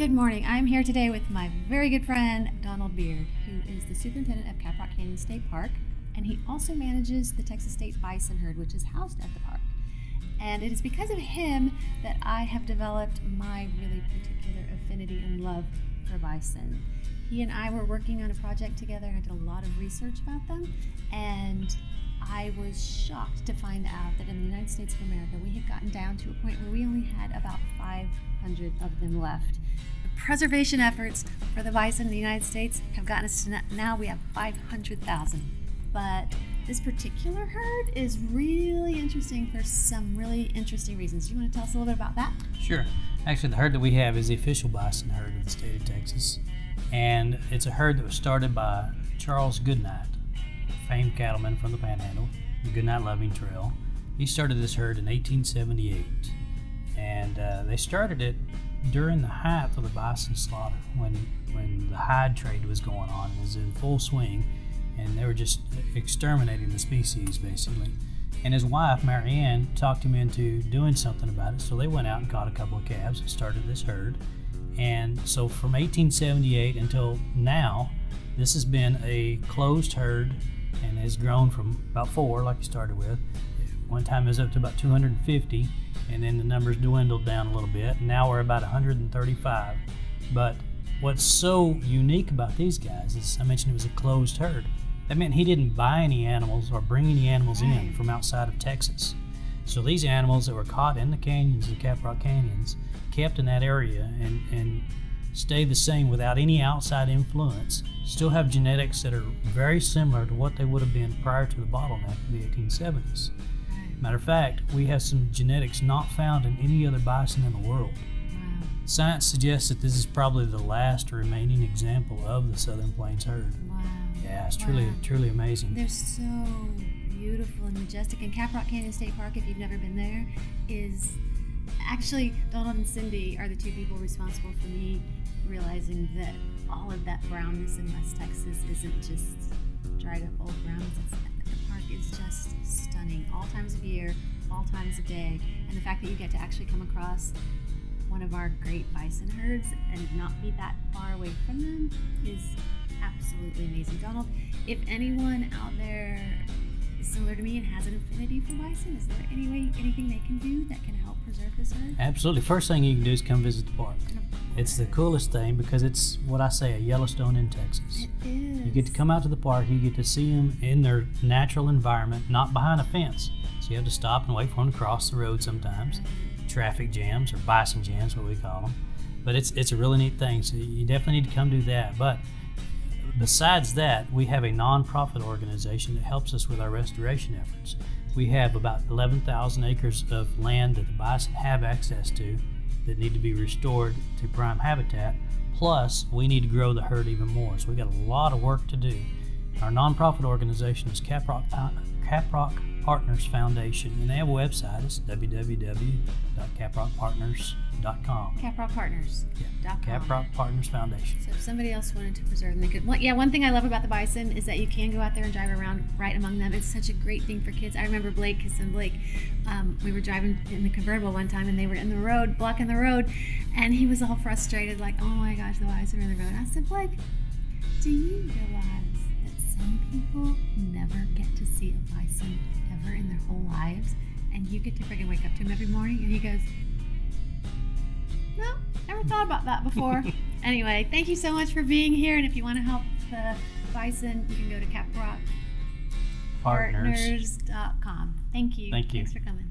Good morning. I'm here today with my very good friend, Donald Beard, who is the superintendent of Caprock Canyon State Park, and he also manages the Texas State Bison Herd, which is housed at the park. And it is because of him that I have developed my really particular affinity and love for bison. He and I were working on a project together, and I did a lot of research about them, and I was shocked to find out that in the United States of America, we had gotten down to a point where we only had about 500 of them left. The preservation efforts for the bison in the United States have gotten us to now we have 500,000. But this particular herd is really interesting for some really interesting reasons. Do you want to tell us a little bit about that? Sure. Actually, the herd that we have is the official bison herd of the state of Texas. And it's a herd that was started by Charles Goodnight, famed cattleman from the Panhandle, the Goodnight Loving Trail. He started this herd in 1878, and they started it during the height of the bison slaughter, when the hide trade was going on. It was in full swing, and they were just exterminating the species, basically. And his wife, Marianne, talked him into doing something about it, so they went out and caught a couple of calves and started this herd. And so from 1878 until now, this has been a closed herd and has grown from about 4, like you started with. One time it was up to about 250, and then the numbers dwindled down a little bit. Now we're about 135. But what's so unique about these guys is, I mentioned it was a closed herd. That meant he didn't buy any animals or bring any animals in from outside of Texas. So these animals that were caught in the canyons, the Caprock Canyons, kept in that area and stay the same without any outside influence, still have genetics that are very similar to what they would have been prior to the bottleneck of the 1870s. Matter of fact, we have some genetics not found in any other bison in the world. Wow. Science suggests that this is probably the last remaining example of the Southern Plains herd. Wow. Yeah, it's truly amazing. They're so beautiful and majestic. And Caprock Canyon State Park, if you've never been there, is actually, Donald and Cindy are the two people responsible for me realizing that all of that brownness in West Texas isn't just dried up old brownness. The park is just stunning, all times of year, all times of day. And the fact that you get to actually come across one of our great bison herds and not be that far away from them is absolutely amazing. Donald, if anyone out there is similar to me and has an affinity for bison, is there anything they can do that can help preserve this herd? Absolutely. First thing you can do is come visit the park. It's the coolest thing because it's what I say, a Yellowstone in Texas. It is. You get to come out to the park, you get to see them in their natural environment, not behind a fence. So you have to stop and wait for them to cross the road sometimes. Traffic jams, or bison jams, what we call them. But it's a really neat thing, so you definitely need to come do that. But besides that, we have a nonprofit organization that helps us with our restoration efforts. We have about 11,000 acres of land that the bison have access to that need to be restored to prime habitat. Plus, we need to grow the herd even more. So we got a lot of work to do. Our nonprofit organization is Caprock Partners Foundation, and they have a website. It's www.caprockpartners.com. Caprock Partners. Yeah, Caprock Partners Foundation. So if somebody else wanted to preserve them, they could. One thing I love about the bison is that you can go out there and drive around right among them. It's such a great thing for kids. I remember Blake, his son Blake, we were driving in the convertible one time, and they were in the road, blocking the road, and he was all frustrated, like, oh my gosh, the bison are in the road. I said, Blake, do you realize that some people never get to see a bison ever in their whole lives, and you get to friggin' wake up to him every morning? And he goes, no, never thought about that before. Anyway, thank you so much for being here, and if you want to help the bison, you can go to caprockpartners.com. Thank you. Thank you. Thanks for coming.